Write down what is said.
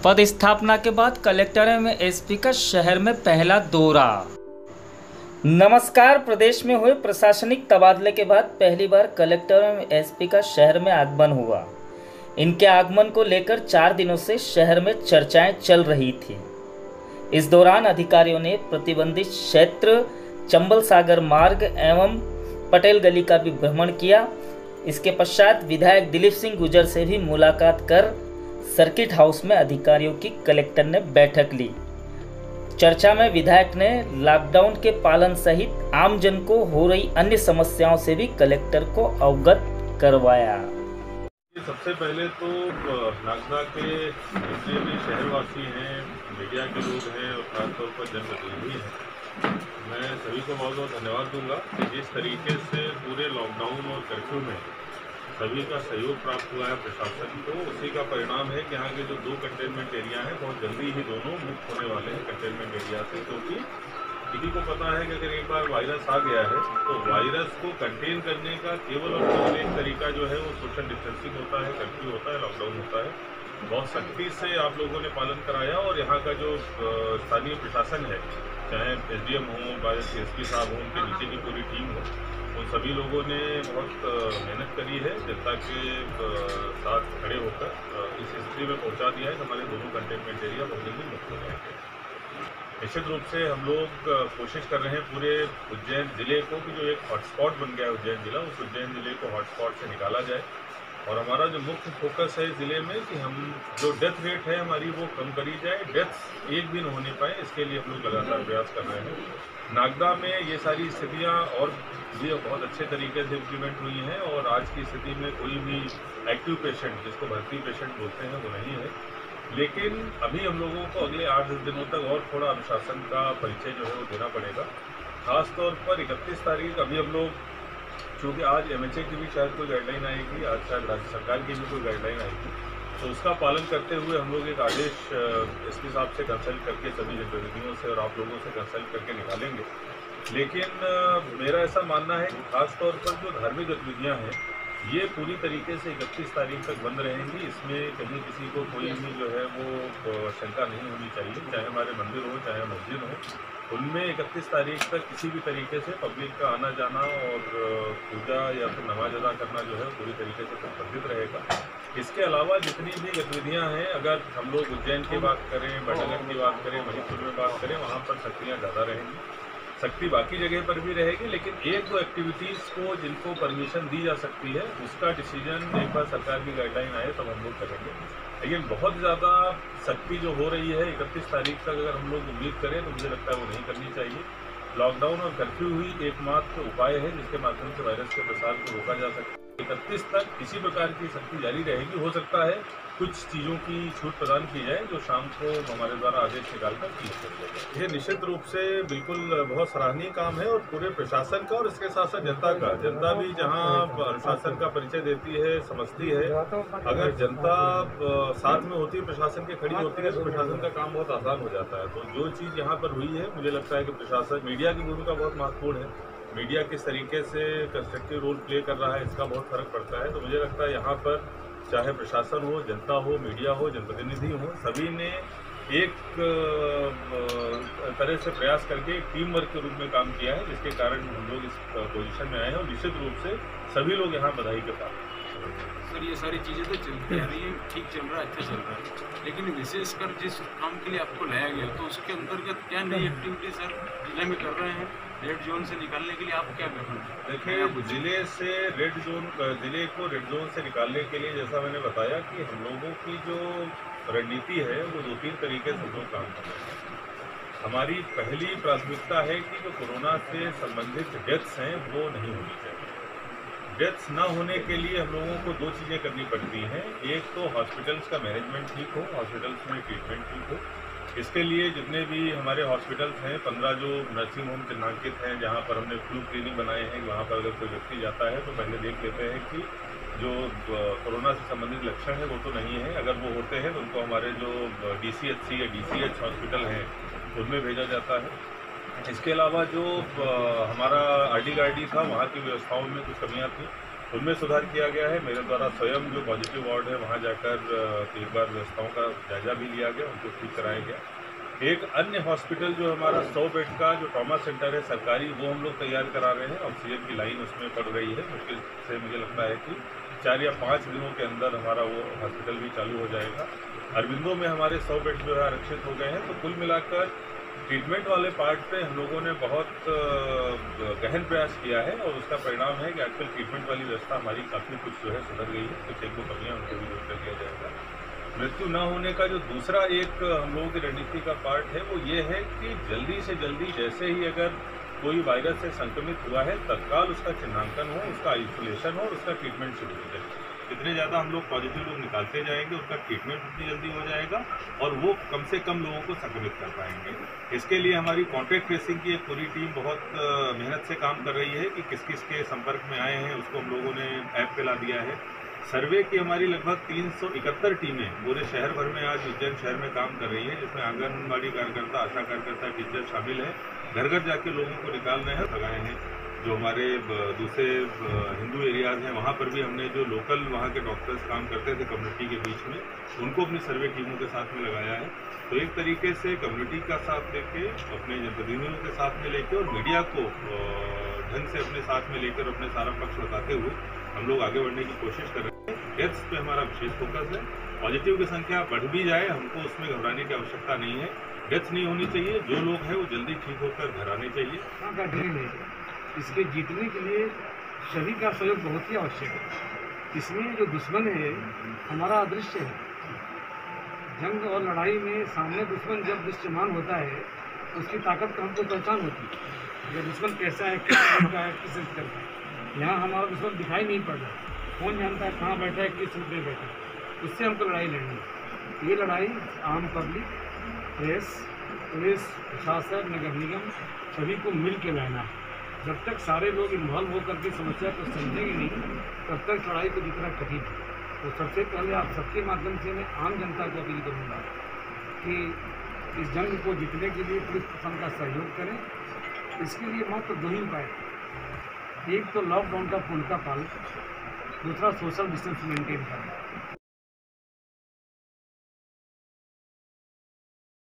पद स्थापना के बाद कलेक्टर में एसपी का शहर में पहला दौरा। नमस्कार। प्रदेश में हुए प्रशासनिक तबादले के बाद पहली बार कलेक्टर एवं एसपी का शहर में आगमन हुआ। इनके आगमन को लेकर 4 दिनों से शहर में चर्चाएं चल रही थी। इस दौरान अधिकारियों ने प्रतिबंधित क्षेत्र चंबल सागर मार्ग एवं पटेल गली का भी भ्रमण किया। इसके पश्चात विधायक दिलीप सिंह गुर्जर से भी मुलाकात कर सर्किट हाउस में अधिकारियों की कलेक्टर ने बैठक ली। चर्चा में विधायक ने लॉकडाउन के पालन सहित आमजन को हो रही अन्य समस्याओं से भी कलेक्टर को अवगत करवाया। सबसे पहले तो नागदा के जितने भी शहरवासी हैं, मीडिया के लोग हैं और खासतौर पर जनप्रतिनिधि हैं, मैं सभी को बहुत बहुत धन्यवाद दूंगा कि जिस तरीके से पूरे लॉकडाउन और कर्फ्यू में सभी का सहयोग प्राप्त हुआ है प्रशासन को, उसी का परिणाम है कि यहाँ के जो 2 कंटेनमेंट एरिया हैं बहुत जल्दी ही दोनों मुक्त होने वाले हैं कंटेनमेंट एरिया से, क्योंकि किसी को पता है कि अगर एक बार वायरस आ गया है तो वायरस को कंटेन करने का केवल और केवल एक तरीका जो है वो सोशल डिस्टेंसिंग होता है, कर्फ्यू होता है, लॉकडाउन होता है। बहुत सख्ती से आप लोगों ने पालन कराया और यहाँ का जो स्थानीय प्रशासन है, चाहे SDM हो, CSP साहब हो, उनके नीचे की पूरी टीम हो, उन सभी लोगों ने बहुत मेहनत करी है, जनता के साथ खड़े होकर इस स्थिति में पहुंचा दिया है कि हमारे दोनों कंटेनमेंट एरिया बहुत जल्दी मुक्त हो जाएंगे। निश्चित रूप से हम लोग कोशिश कर रहे हैं पूरे उज्जैन जिले को कि जो एक हॉटस्पॉट बन गया है उज्जैन जिला, उस उज्जैन जिले को हॉटस्पॉट से निकाला जाए। और हमारा जो मुख्य फोकस है ज़िले में कि हम जो डेथ रेट है हमारी वो कम करी जाए, डेथ्स एक भी न होने पाए, इसके लिए हम लोग लगातार प्रयास कर रहे हैं। नागदा में ये सारी स्थितियाँ और भी बहुत अच्छे तरीके से इम्प्लीमेंट हुई हैं और आज की स्थिति में कोई भी एक्टिव पेशेंट, जिसको भर्ती पेशेंट बोलते हैं, वो नहीं है। लेकिन अभी हम लोगों को अगले 8-10 दिनों तक और थोड़ा अनुशासन का परिचय जो है वो देना पड़ेगा। खास तौर पर 31 तारीख अभी हम लोग, चूँकि आज MHA की भी शायद कोई गाइडलाइन आएगी, आज शायद राज्य सरकार की भी कोई गाइडलाइन आएगी, तो उसका पालन करते हुए हम लोग एक आदेश SP साहब से कंसल्ट करके, सभी जनप्रतिनिधियों से और आप लोगों से कंसल्ट करके निकालेंगे। लेकिन मेरा ऐसा मानना है कि खास तौर पर जो धार्मिक गतिविधियाँ हैं ये पूरी तरीके से 31 तारीख तक बंद रहेंगी। इसमें कहीं किसी को कोई भी जो है वो शंका नहीं होनी चाहिए, चाहे हमारे मंदिर हो चाहे मस्जिद हो, उनमें 31 तारीख तक किसी भी तरीके से पब्लिक का आना जाना और पूजा या फिर नमाज अदा करना जो है पूरी तरीके से प्रतिबंधित रहेगा। इसके अलावा जितनी भी गतिविधियां हैं, अगर हम लोग उज्जैन की बात करें, बड़नगर की बात करें, मणिपुर में बात करें, वहाँ पर सख्तियाँ ज़्यादा रहेंगी। सख्ती बाकी जगह पर भी रहेगी, लेकिन 1-2 एक्टिविटीज़ को जिनको परमिशन दी जा सकती है उसका डिसीजन एक बार सरकार की गाइडलाइन आए तब हम लोग करेंगे। लेकिन बहुत ज़्यादा सख्ती जो हो रही है 31 तारीख तक अगर हम लोग उम्मीद करें तो मुझे लगता है वो नहीं करनी चाहिए। लॉकडाउन और कर्फ्यू ही एकमात्र उपाय है जिसके माध्यम से वायरस के प्रसार को रोका जा सकता है। 31 तक इसी प्रकार की सख्ती जारी रहेगी। हो सकता है कुछ चीज़ों की छूट प्रदान की जाए जो शाम को हमारे द्वारा आदेश निकालकर की जाए। ये निश्चित रूप से बिल्कुल बहुत सराहनीय काम है और पूरे प्रशासन का और इसके साथ साथ जनता का। जनता भी जहाँ अनुशासन का परिचय देती है, समझती है, अगर जनता साथ में होती है, प्रशासन के खड़ी होती है, तो प्रशासन का काम बहुत आसान हो जाता है। तो जो चीज़ यहाँ पर हुई है, मुझे लगता है कि प्रशासन, मीडिया की भूमिका बहुत महत्वपूर्ण है। मीडिया किस तरीके से कंस्ट्रक्टिव रोल प्ले कर रहा है इसका बहुत फर्क पड़ता है। तो मुझे लगता है यहाँ पर चाहे प्रशासन हो, जनता हो, मीडिया हो, जनप्रतिनिधि हो, सभी ने एक तरह से प्रयास करके एक टीम वर्क के रूप में काम किया है, जिसके कारण हम लोग इस पोजीशन में आए हैं और निश्चित रूप से सभी लोग यहाँ बधाई के साथ। सर, ये सारी चीज़ें तो चलती आ रही है, ठीक चल रहा है, अच्छा चल रहा है, लेकिन विशेषकर जिस काम के लिए आपको लाया गया तो उसके अंतर्गत क्या नई एक्टिविटी सर जिले में कर रहे हैं? रेड जोन से निकालने के लिए आप क्या कर रहे हैं? देखिए, जिले से रेड जोन, जिले को रेड जोन से निकालने के लिए जैसा मैंने बताया कि हम लोगों की जो रणनीति है वो 2-3 तरीके से हम लोग काम कर रहे हैं। हमारी पहली प्राथमिकता है कि जो कोरोना से संबंधित डेथ्स हैं वो नहीं होनी चाहिए। डेथ्स ना होने के लिए हम लोगों को 2 चीज़ें करनी पड़ती हैं। एक तो हॉस्पिटल्स का मैनेजमेंट ठीक हो, हॉस्पिटल्स में ट्रीटमेंट ठीक हो। इसके लिए जितने भी हमारे हॉस्पिटल्स हैं, 15 जो नर्सिंग होम चिन्हांकित हैं, जहाँ पर हमने फ्लू क्लिनिक बनाए हैं, वहाँ पर अगर कोई व्यक्ति जाता है तो पहले देख लेते हैं कि जो कोरोना से संबंधित लक्षण है वो तो नहीं है। अगर वो होते हैं तो उनको हमारे जो DCHC या DCH हॉस्पिटल हैं उनमें भेजा जाता है। इसके अलावा जो हमारा RD-GARD था, वहाँ की व्यवस्थाओं में कुछ कमियाँ थी, उनमें सुधार किया गया है। मेरे द्वारा स्वयं जो पॉजिटिव वार्ड है वहाँ जाकर एक बार व्यवस्थाओं का जायजा भी लिया गया, उनको ठीक कराया गया। एक अन्य हॉस्पिटल जो हमारा 100 बेड का जो ट्रॉमा सेंटर है सरकारी, वो हम लोग तैयार करा रहे हैं। ऑक्सीजन की लाइन उसमें पड़ रही है, मुश्किल से मुझे लगता है कि 4 या 5 दिनों के अंदर हमारा वो हॉस्पिटल भी चालू हो जाएगा। अरविंदो में हमारे 100 बेड जो है आरक्षित हो गए हैं। तो कुल मिलाकर ट्रीटमेंट वाले पार्ट पे हम लोगों ने बहुत गहन प्रयास किया है और उसका परिणाम है कि आजकल ट्रीटमेंट वाली व्यवस्था हमारी काफ़ी कुछ जो है सुधर गई है। कुछ एक दो कमियाँ उनको भी दूर कर दिया जाएगा। मृत्यु न होने का जो दूसरा एक हम लोगों की रणनीति का पार्ट है वो ये है कि जल्दी से जल्दी जैसे ही अगर कोई वायरस से संक्रमित हुआ है तत्काल उसका चिन्हांकन हो, उसका आइसोलेशन हो और उसका ट्रीटमेंट शुरू हो जाए। जितने ज़्यादा हम लोग पॉजिटिव लोग निकालते जाएंगे उसका ट्रीटमेंट उतनी जल्दी हो जाएगा और वो कम से कम लोगों को संक्रमित कर पाएंगे। इसके लिए हमारी कॉन्टैक्ट ट्रेसिंग की एक पूरी टीम बहुत मेहनत से काम कर रही है कि किस किस के संपर्क में आए हैं उसको हम लोगों ने ऐप पे ला दिया है। सर्वे की हमारी लगभग 371 टीमें पूरे शहर भर में आज उज्जैन शहर में काम कर रही हैं, जिसमें आंगनबाड़ी कार्यकर्ता, आशा कार्यकर्ता, टीचर शामिल है। घर घर जाके लोगों को निकाल रहे हैं, लगाए हैं। जो हमारे दूसरे हिंदू एरियाज़ हैं वहाँ पर भी हमने जो लोकल वहाँ के डॉक्टर्स काम करते थे कम्युनिटी के बीच में, उनको अपनी सर्वे टीमों के साथ में लगाया है। तो एक तरीके से कम्युनिटी का साथ लेके, अपने जनप्रतिनिधियों के साथ में लेके और मीडिया को ढंग से अपने साथ में लेकर अपने सारा पक्ष बताते हुए हम लोग आगे बढ़ने की कोशिश कर रहे हैं। डेथ्स पे हमारा विशेष फोकस है। पॉजिटिव की संख्या बढ़ भी जाए हमको उसमें घबराने की आवश्यकता नहीं है। डेथ नहीं होनी चाहिए, जो लोग हैं वो जल्दी ठीक होकर घर आने चाहिए। इसके जीतने के लिए सभी का सहयोग बहुत ही आवश्यक है। इसमें जो दुश्मन है हमारा अदृश्य है। जंग और लड़ाई में सामने दुश्मन जब दृश्यमान होता है तो उसकी ताकत का हमको पहचान होती है। ये दुश्मन कैसा है, किस तरह का है, किस स्तर का है। यहाँ हमारा दुश्मन दिखाई नहीं पड़ रहा, कौन जानता है कहाँ बैठा है, किस रूप में बैठा है। उससे हमको लड़ाई लड़नी है। ये लड़ाई आम पब्लिक, प्रेस, पुलिस, प्रशासन, नगर निगम सभी को मिल के लड़ना है। जब तक सारे लोग इन्वॉल्व होकर के समस्या को समझेंगे नहीं तब तक लड़ाई को जितना कठिन है। तो सबसे पहले आप सबके माध्यम से मैं आम जनता को अपील करूँगा कि इस जंग को जीतने के लिए पुलिस प्रशासन का सहयोग करें। इसके लिए मात्र 2 ही उपाय, एक तो लॉकडाउन का पूर्णतः पालन, दूसरा सोशल डिस्टेंस मेंटेन करना।